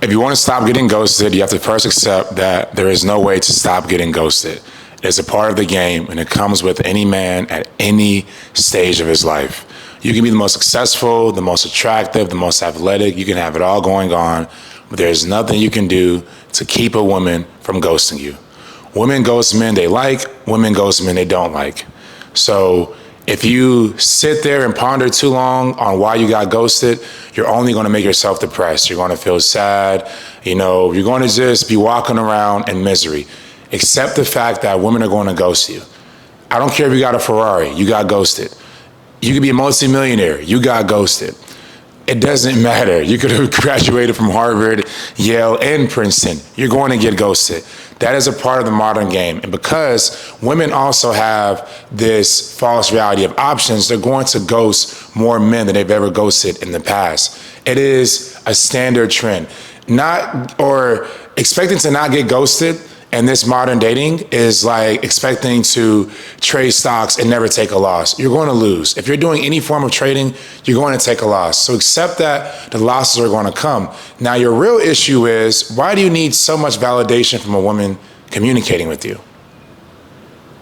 If you want to stop getting ghosted, you have to first accept that there is no way to stop getting ghosted. It's a part of the game, and it comes with any man at any stage of his life. You can be the most successful, the most attractive, the most athletic. You can have it all going on, but there's nothing you can do to keep a woman from ghosting you. Women ghost men they like, women ghost men they don't like. So if you sit there and ponder too long on why you got ghosted, you're only going to make yourself depressed. You're going to feel sad. You're going to just be walking around in misery. Accept the fact that women are going to ghost you. I don't care if you got a Ferrari, you got ghosted. You could be a multimillionaire, you got ghosted. It doesn't matter. You could have graduated from Harvard, Yale, and Princeton. You're going to get ghosted. That is a part of the modern game. And because women also have this false reality of options, they're going to ghost more men than they've ever ghosted in the past. It is a standard trend. Expecting to not get ghosted in this modern dating is like expecting to trade stocks and never take a loss. You're going to lose. If you're doing any form of trading, you're going to take a loss. So accept that the losses are going to come. Now, your real issue is, why do you need so much validation from a woman communicating with you?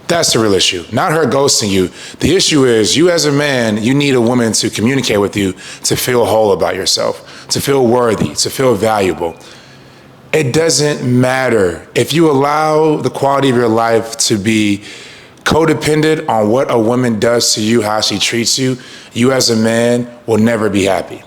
That's the real issue, not her ghosting you. The issue is, you as a man, you need a woman to communicate with you to feel whole about yourself, to feel worthy, to feel valuable. It doesn't matter. If you allow the quality of your life to be codependent on what a woman does to you, how she treats you, you as a man will never be happy.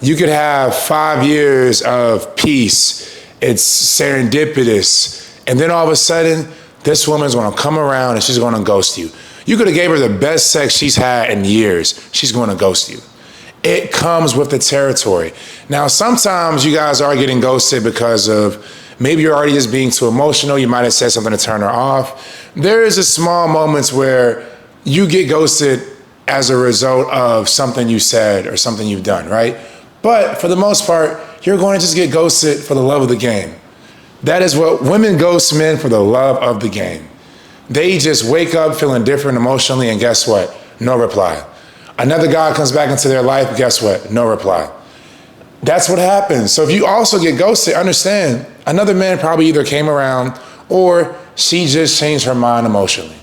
You could have 5 years of peace, it's serendipitous, and then all of a sudden, this woman's gonna come around and she's gonna ghost you. You could have gave her the best sex she's had in years, she's gonna ghost you. It comes with the territory. Now, sometimes you guys are getting ghosted because of maybe you're already just being too emotional. You might have said something to turn her off. There is a small moments where you get ghosted as a result of something you said or something you've done, right? But for the most part, you're going to just get ghosted for the love of the game. That is what women ghost men, for the love of the game. They just wake up feeling different emotionally, and guess what? No reply. Another guy comes back into their life, guess what? No reply. That's what happens. So if you also get ghosted, understand, another man probably either came around or she just changed her mind emotionally.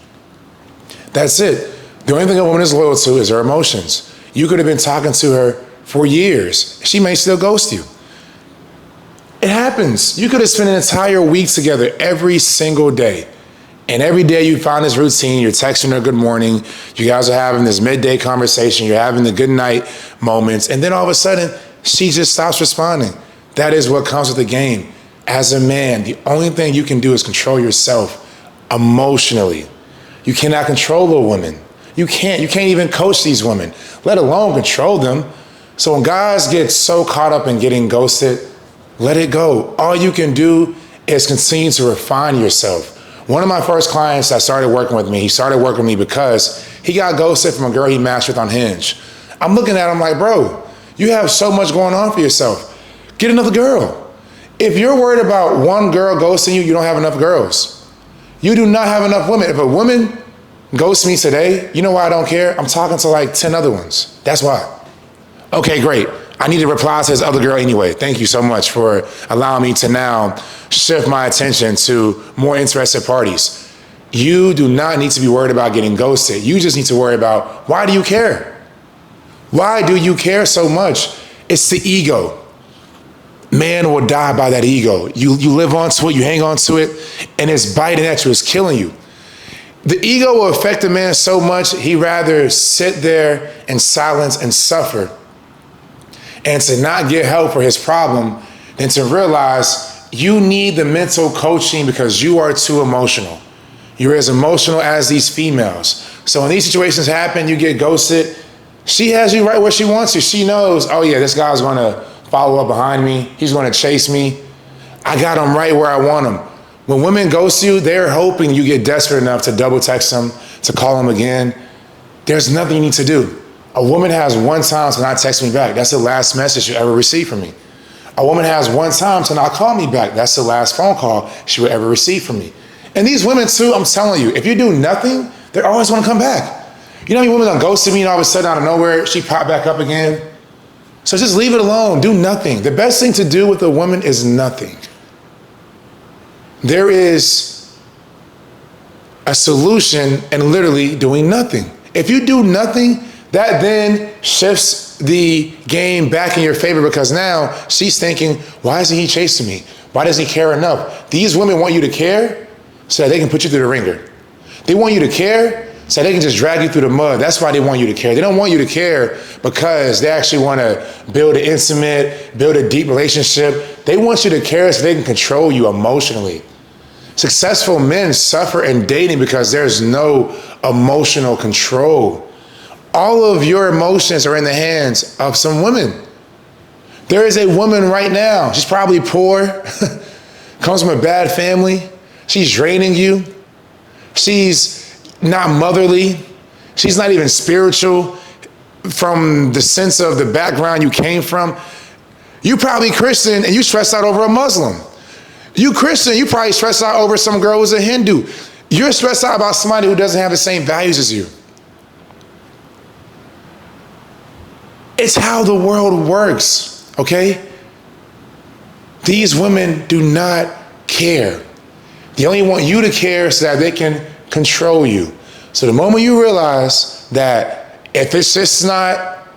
That's it. The only thing a woman is loyal to is her emotions. You could have been talking to her for years. She may still ghost you. It happens. You could have spent an entire week together every single day. And every day you find this routine, you're texting her good morning, you guys are having this midday conversation, you're having the good night moments, and then all of a sudden, she just stops responding. That is what comes with the game. As a man, the only thing you can do is control yourself emotionally. You cannot control a woman. You can't even coach these women, let alone control them. So when guys get so caught up in getting ghosted, let it go. All you can do is continue to refine yourself. One of my first clients that started working with me, he started working with me because he got ghosted from a girl he matched with on Hinge. I'm looking at him like, bro, you have so much going on for yourself. Get another girl. If you're worried about one girl ghosting you, you don't have enough girls. You do not have enough women. If a woman ghosts me today, you know why I don't care? I'm talking to like 10 other ones. That's why. Okay, great. I need to reply to this other girl anyway. Thank you so much for allowing me to now shift my attention to more interested parties. You do not need to be worried about getting ghosted. You just need to worry about, why do you care? Why do you care so much? It's the ego. Man will die by that ego. You live onto it, you hang on to it, and it's biting at you, it's killing you. The ego will affect a man so much, he'd rather sit there in silence and suffer and to not get help for his problem than to realize you need the mental coaching because you are too emotional. You're as emotional as these females. So when these situations happen, you get ghosted, she has you right where she wants you. She knows, oh yeah, this guy's gonna follow up behind me. He's gonna chase me. I got him right where I want him. When women ghost you, they're hoping you get desperate enough to double text them, to call them again. There's nothing you need to do. A woman has one time to not text me back. That's the last message you ever receive from me. A woman has one time to not call me back. That's the last phone call she will ever receive from me. And these women too, I'm telling you, if you do nothing, they're always gonna come back. You know how many women done ghosted me and all of a sudden out of nowhere, she popped back up again? So just leave it alone. Do nothing. The best thing to do with a woman is nothing. There is a solution in literally doing nothing. If you do nothing, that then shifts the game back in your favor, because now she's thinking, why isn't he chasing me? Why doesn't he care enough? These women want you to care so that they can put you through the ringer. They want you to care so they can just drag you through the mud. That's why they want you to care. They don't want you to care because they actually want to build an intimate, build a deep relationship. They want you to care so they can control you emotionally. Successful men suffer in dating because there's no emotional control. All of your emotions are in the hands of some women. There is a woman right now, she's probably poor, comes from a bad family, she's draining you, she's not motherly, she's not even spiritual from the sense of the background you came from. You probably Christian and you stress out over a Muslim. You Christian, you probably stress out over some girl who's a Hindu. You're stressed out about somebody who doesn't have the same values as you. It's how the world works, okay? These women do not care. They only want you to care so that they can control you. So the moment you realize that if it's just not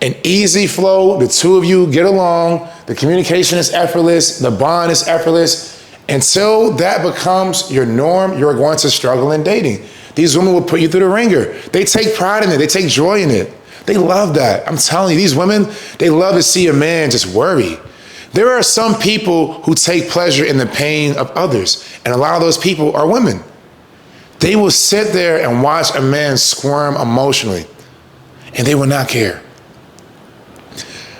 an easy flow, the two of you get along, the communication is effortless, the bond is effortless, until that becomes your norm, you're going to struggle in dating. These women will put you through the ringer. They take pride in it. They take joy in it. They love that. I'm telling you, these women, they love to see a man just worry. There are some people who take pleasure in the pain of others, and a lot of those people are women. They will sit there and watch a man squirm emotionally, and they will not care.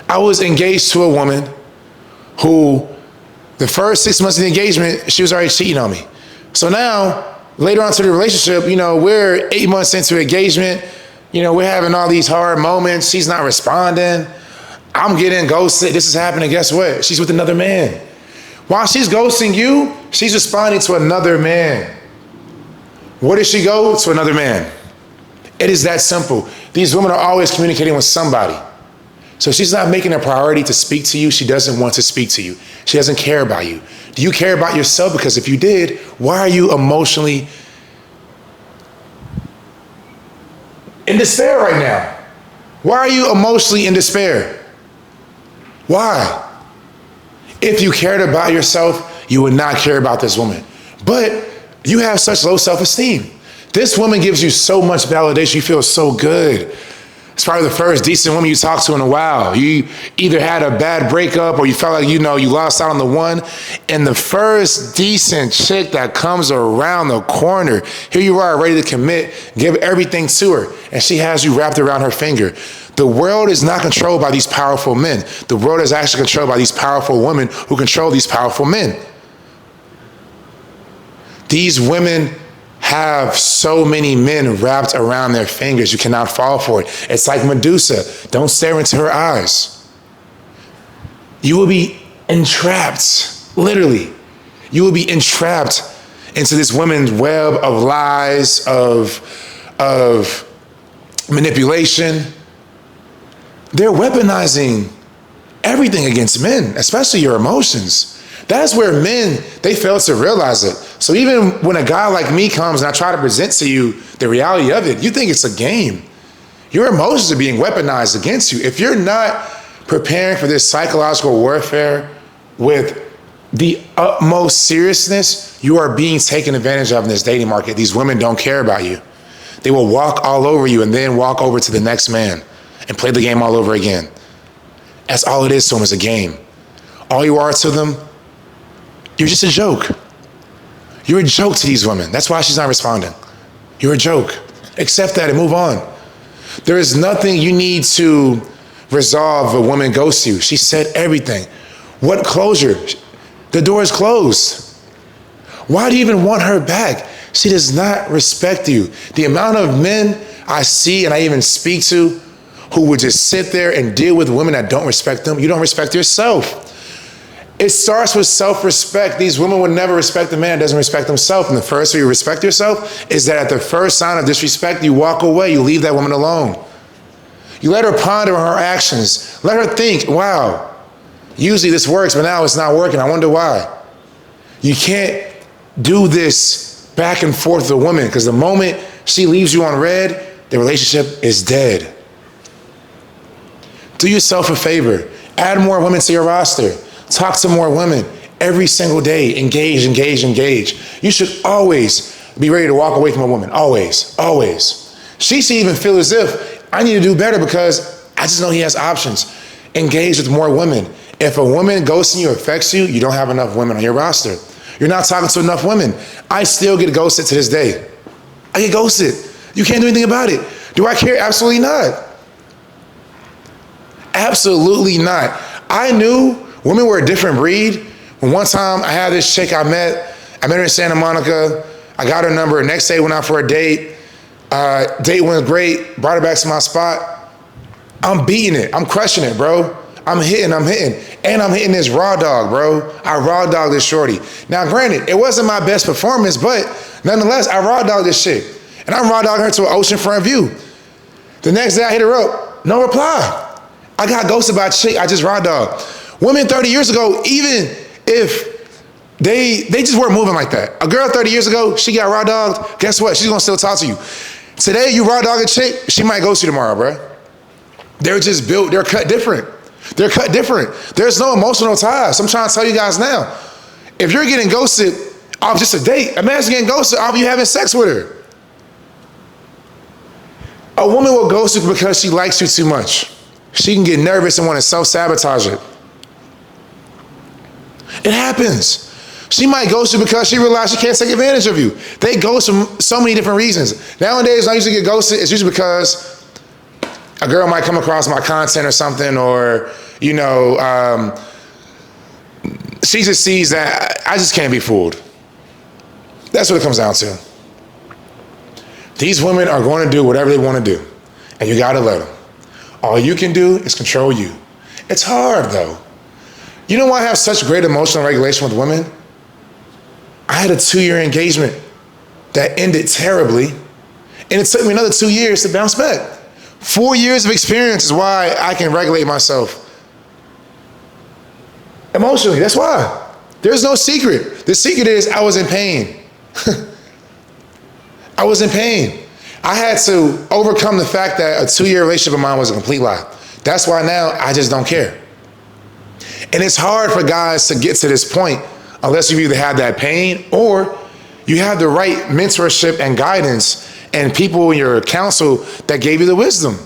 I was engaged to a woman who, the first 6 months of the engagement, she was already cheating on me. So now, later on to the relationship, we're 8 months into engagement, we're having all these hard moments, she's not responding, I'm getting ghosted, this is happening, guess what? She's with another man. While she's ghosting you, she's responding to another man. Where does she go? To another man. It is that simple. These women are always communicating with somebody. So she's not making a priority to speak to you. She doesn't want to speak to you. She doesn't care about you. Do you care about yourself? Because if you did, why are you emotionally in despair right now? Why are you emotionally in despair? Why? If you cared about yourself, you would not care about this woman. But you have such low self-esteem. This woman gives you so much validation. You feel so good. It's probably the first decent woman you talked to in a while. You either had a bad breakup or you felt like, you lost out on the one. And the first decent chick that comes around the corner, here you are ready to commit, give everything to her, and she has you wrapped around her finger. The world is not controlled by these powerful men. The world is actually controlled by these powerful women who control these powerful men. These women have so many men wrapped around their fingers, you cannot fall for it. It's like Medusa. Don't stare into her eyes. You will be entrapped, literally. You will be entrapped into this woman's web of lies, of manipulation. They're weaponizing everything against men, especially your emotions. That's where men, they fail to realize it. So even when a guy like me comes and I try to present to you the reality of it, you think it's a game. Your emotions are being weaponized against you. If you're not preparing for this psychological warfare with the utmost seriousness, you are being taken advantage of in this dating market. These women don't care about you. They will walk all over you and then walk over to the next man and play the game all over again. That's all it is to them, is a game. All you are to them, you're just a joke. You're a joke to these women. That's why she's not responding. You're a joke. Accept that and move on. There is nothing you need to resolve a woman ghosts you. She said everything. What closure? The door is closed. Why do you even want her back? She does not respect you. The amount of men I see and I even speak to who would just sit there and deal with women that don't respect them, you don't respect yourself. It starts with self-respect. These women would never respect a man that doesn't respect himself. And the first way you respect yourself is that at the first sign of disrespect, you walk away, you leave that woman alone. You let her ponder on her actions. Let her think, wow, usually this works, but now it's not working. I wonder why. You can't do this back and forth with a woman, because the moment she leaves you on red, the relationship is dead. Do yourself a favor. Add more women to your roster. Talk to more women every single day. Engage, engage, engage. You should always be ready to walk away from a woman. Always, always. She should even feel as if I need to do better because I just know he has options. Engage with more women. If a woman ghosting you affects you, you don't have enough women on your roster. You're not talking to enough women. I still get ghosted to this day. I get ghosted. You can't do anything about it. Do I care? Absolutely not. Absolutely not. I knew women were a different breed when one time I had this chick I met her in Santa Monica. I got her number. Next day went out for a date. Date went great. Brought her back to my spot. I'm beating it. I'm crushing it, bro. I'm hitting. And I'm hitting this raw dog, bro. I raw dogged this shorty. Now, granted, it wasn't my best performance, but nonetheless, I raw dogged this chick. And I'm raw dogging her to an oceanfront view. The next day I hit her up. No reply. I got ghosted by a chick I just raw dogged. Women 30 years ago, even if they just weren't moving like that. A girl 30 years ago, she got raw dogged. Guess what? She's gonna still talk to you. Today, you raw dog a chick, she might ghost you tomorrow, bro. They're just built, they're cut different. They're cut different. There's no emotional ties. I'm trying to tell you guys now. If you're getting ghosted off just a date, imagine getting ghosted off you having sex with her. A woman will ghost you because she likes you too much. She can get nervous and want to self-sabotage it. It happens. She might ghost you because she realized she can't take advantage of you. They ghost for so many different reasons. Nowadays, when I usually get ghosted, it's usually because a girl might come across my content or something, or, you know, she just sees that I just can't be fooled. That's what it comes down to. These women are going to do whatever they want to do, and you got to let them. All you can do is control you. It's hard, though. You know why I have such great emotional regulation with women? I had a 2-year engagement that ended terribly, and it took me another 2 years to bounce back. 4 years of experience is why I can regulate myself emotionally. That's why. There's no secret. The secret is I was in pain. I was in pain. I had to overcome the fact that a 2-year relationship of mine was a complete lie. That's why now I just don't care. And it's hard for guys to get to this point unless you either have that pain or you have the right mentorship and guidance and people in your counsel that gave you the wisdom.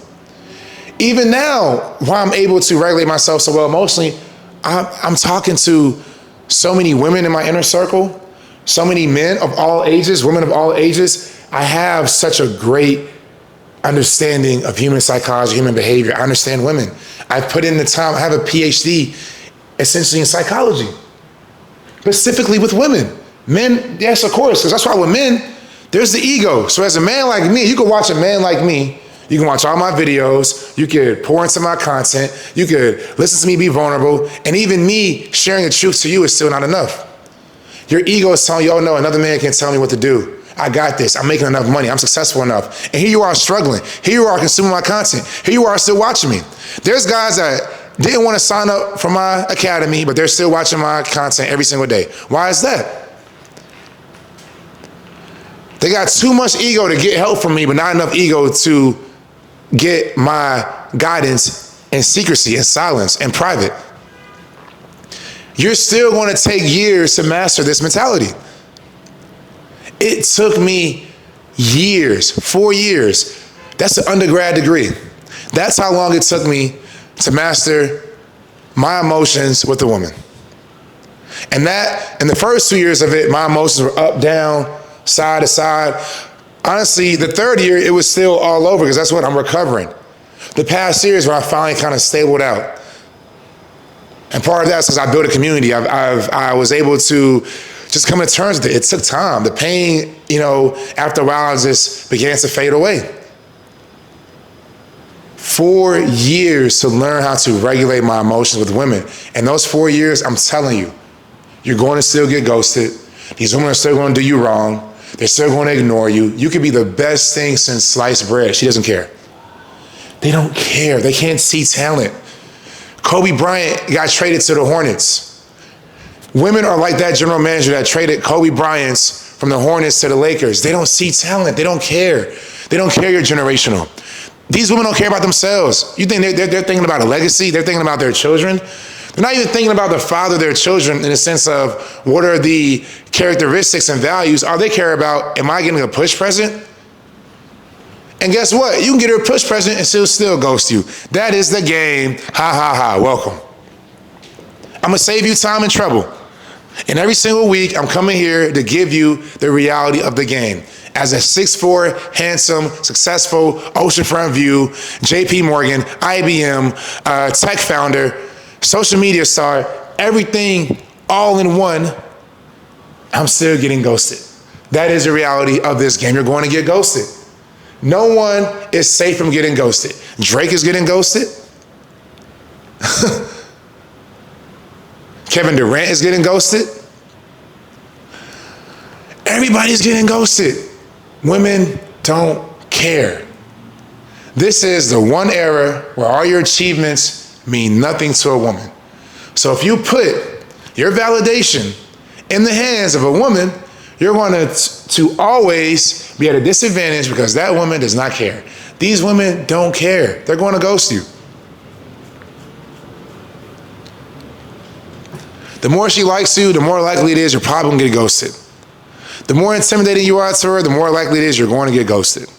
Even now, while I'm able to regulate myself so well emotionally, I'm talking to so many women in my inner circle, so many men of all ages, women of all ages. I have such a great understanding of human psychology, human behavior. I understand women. I've put in the time. I have a PhD essentially in psychology, specifically with women. Men, yes, of course, because that's why with men, there's the ego. So as a man like me, you can watch a man like me. You can watch all my videos. You could pour into my content. You could listen to me be vulnerable. And even me sharing the truth to you is still not enough. Your ego is telling you, oh no, another man can't tell me what to do. I got this. I'm making enough money. I'm successful enough. And here you are struggling. Here you are consuming my content. Here you are still watching me. There's guys that didn't want to sign up for my academy, but they're still watching my content every single day. Why is that? They got too much ego to get help from me, but not enough ego to get my guidance in secrecy, in silence, in private. You're still going to take years to master this mentality. It took me years, 4 years. That's an undergrad degree. That's how long it took me to master my emotions with a woman. And that, in the first 2 years of it, my emotions were up, down, side to side. Honestly, the third year, it was still all over because that's what I'm recovering. The past years where I finally kind of stabled out. And part of that is because I built a community. I was able to just come to terms with it. It took time. The pain, you know, after a while, just began to fade away. 4 years to learn how to regulate my emotions with women. And those 4 years, I'm telling you, you're going to still get ghosted. These women are still going to do you wrong. They're still going to ignore you. You could be the best thing since sliced bread. She doesn't care. They don't care. They can't see talent. Kobe Bryant got traded to the Hornets. Women are like that general manager that traded Kobe Bryant's from the Hornets to the Lakers. They don't see talent. They don't care. They don't care you're generational. These women don't care about themselves. You think they're thinking about a legacy? They're thinking about their children? They're not even thinking about the father of their children in the sense of what are the characteristics and values. All they care about, am I getting a push present? And guess what? You can get her a push present and she'll still ghost you. That is the game. Ha, ha, ha. Welcome. I'm going to save you time and trouble. And every single week, I'm coming here to give you the reality of the game. As a 6'4", handsome, successful, oceanfront view, JP Morgan, IBM, tech founder, social media star, everything all in one, I'm still getting ghosted. That is the reality of this game. You're going to get ghosted. No one is safe from getting ghosted. Drake is getting ghosted. Kevin Durant is getting ghosted. Everybody's getting ghosted. Women don't care. This is the one era where all your achievements mean nothing to a woman. So if you put your validation in the hands of a woman, you're going to always be at a disadvantage because that woman does not care. These women don't care. They're going to ghost you. The more she likes you, the more likely it is you're probably going to get ghosted. The more intimidating you are to her, the more likely it is you're going to get ghosted.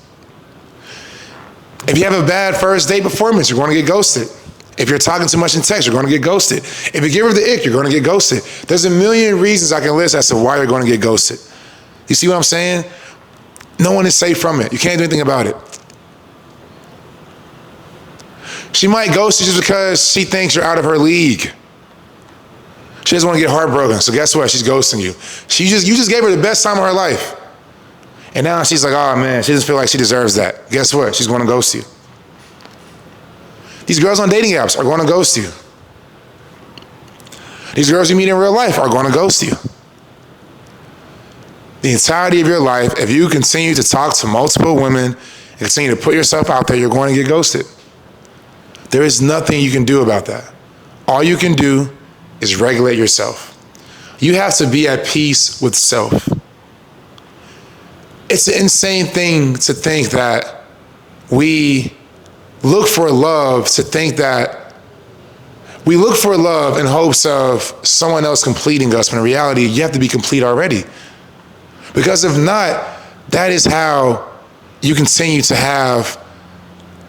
If you have a bad first date performance, you're going to get ghosted. If you're talking too much in text, you're going to get ghosted. If you give her the ick, you're going to get ghosted. There's a million reasons I can list as to why you're going to get ghosted. You see what I'm saying? No one is safe from it. You can't do anything about it. She might ghost you just because she thinks you're out of her league. She doesn't want to get heartbroken, so guess what? She's ghosting you. You just gave her the best time of her life. And now she's like, oh man, she doesn't feel like she deserves that. Guess what? She's going to ghost you. These girls on dating apps are going to ghost you. These girls you meet in real life are going to ghost you. The entirety of your life, if you continue to talk to multiple women and continue to put yourself out there, you're going to get ghosted. There is nothing you can do about that. All you can do is regulate yourself. You have to be at peace with self. It's an insane thing to think that we look for love, we look for love in hopes of someone else completing us, when in reality, you have to be complete already. Because if not, that is how you continue to have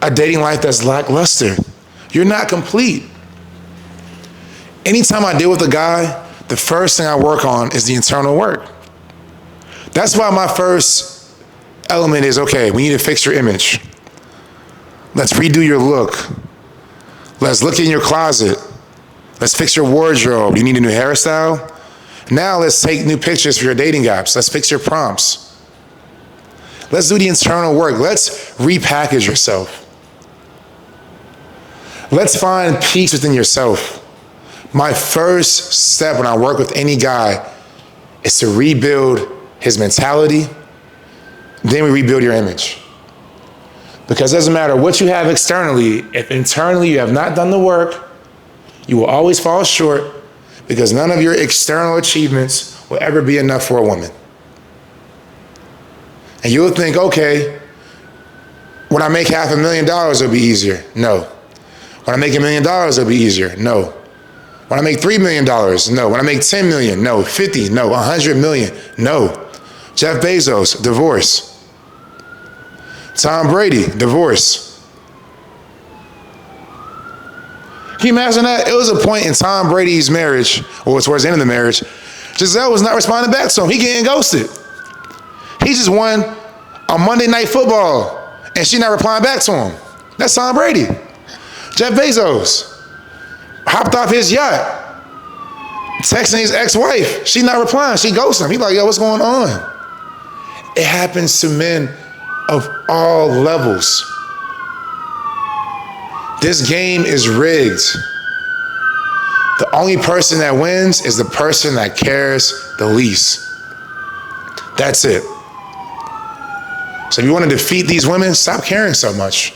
a dating life that's lackluster. You're not complete. Anytime I deal with a guy, the first thing I work on is the internal work. That's why my first element is, okay, we need to fix your image. Let's redo your look. Let's look in your closet. Let's fix your wardrobe. You need a new hairstyle? Now let's take new pictures for your dating apps. Let's fix your prompts. Let's do the internal work. Let's repackage yourself. Let's find peace within yourself. My first step when I work with any guy is to rebuild his mentality. Then we rebuild your image. Because it doesn't matter what you have externally, if internally you have not done the work, you will always fall short because none of your external achievements will ever be enough for a woman. And you'll think, okay, when I make $500,000, it'll be easier. No. When I make $1 million, it'll be easier. No. When I make $3 million, no. When I make 10 million, no. 50, no. 100 million, no. Jeff Bezos, divorce. Tom Brady, divorce. Can you imagine that? It was a point in Tom Brady's marriage, or towards the end of the marriage, Giselle was not responding back to him. He getting ghosted. He just won on Monday Night Football, and she not replying back to him. That's Tom Brady. Jeff Bezos hopped off his yacht, texting his ex-wife. She not replying. She ghosted him. He like, yo, what's going on? It happens to men of all levels. This game is rigged. The only person that wins is the person that cares the least. That's it. So if you want to defeat these women, stop caring so much.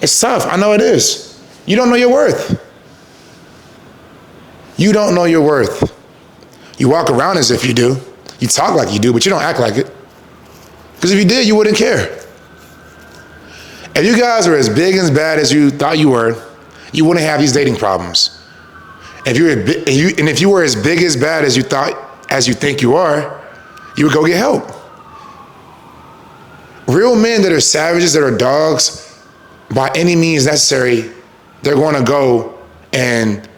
It's tough. I know it is. You don't know your worth. You don't know your worth. You walk around as if you do. You talk like you do, but you don't act like it. Because if you did, you wouldn't care. If you guys were as big and as bad as you thought you were, you wouldn't have these dating problems. If you were as big as bad as you think you are, you would go get help. Real men that are savages, that are dogs, by any means necessary, they're going to go and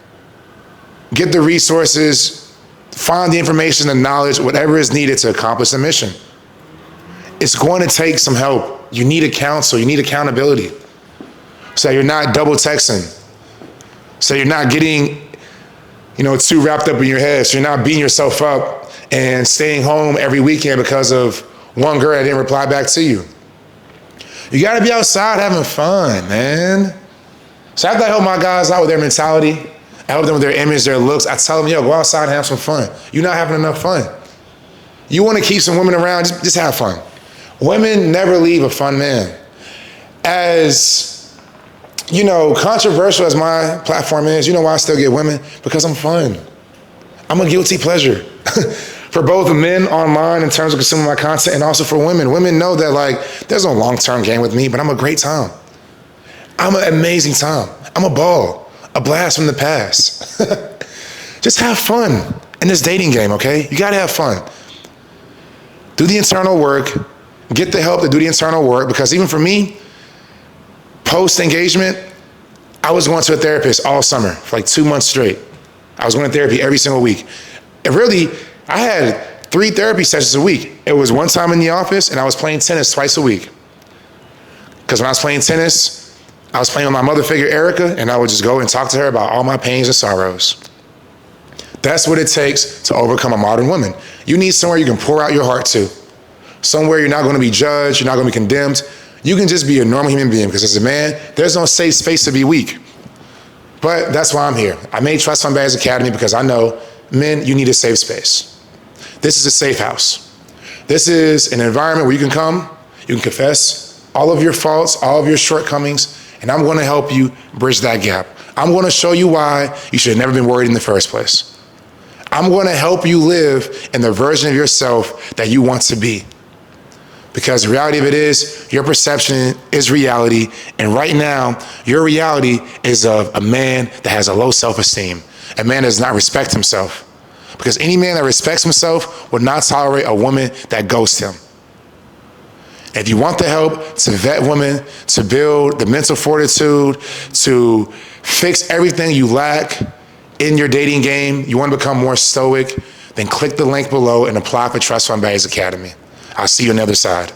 get the resources, find the information, the knowledge, whatever is needed to accomplish the mission. It's going to take some help. You need a counsel, you need accountability. So you're not double texting. So you're not getting, too wrapped up in your head. So you're not beating yourself up and staying home every weekend because of one girl that didn't reply back to you. You gotta be outside having fun, man. So after I help my guys out with their mentality, I help them with their image, their looks, I tell them, go outside and have some fun. You're not having enough fun. You wanna keep some women around, just have fun. Women never leave a fun man. As, controversial as my platform is, you know why I still get women? Because I'm fun. I'm a guilty pleasure. For both men online in terms of consuming my content and also for women. Women know that there's no long-term game with me, but I'm a great time. I'm an amazing time. I'm a ball, a blast from the past. Just have fun in this dating game, okay? You gotta have fun. Do the internal work, get the help to do the internal work, because even for me, post-engagement, I was going to a therapist all summer for 2 months straight. I was going to therapy every single week. And really, I had 3 therapy sessions a week. It was one time in the office, and I was playing tennis twice a week. Because when I was playing tennis, I was playing with my mother figure, Erica, and I would just go and talk to her about all my pains and sorrows. That's what it takes to overcome a modern woman. You need somewhere you can pour out your heart to. Somewhere you're not going to be judged, you're not going to be condemned. You can just be a normal human being, because as a man, there's no safe space to be weak. But that's why I'm here. I made Trust Fund Baddies Academy because I know, men, you need a safe space. This is a safe house. This is an environment where you can come, you can confess all of your faults, all of your shortcomings, and I'm going to help you bridge that gap. I'm going to show you why you should have never been worried in the first place. I'm going to help you live in the version of yourself that you want to be. Because the reality of it is, your perception is reality, and right now, your reality is of a man that has a low self-esteem, a man that does not respect himself. Because any man that respects himself would not tolerate a woman that ghosts him. If you want the help to vet women, to build the mental fortitude, to fix everything you lack in your dating game, you want to become more stoic, then click the link below and apply for Trust Fund Baddies Academy. I'll see you on the other side.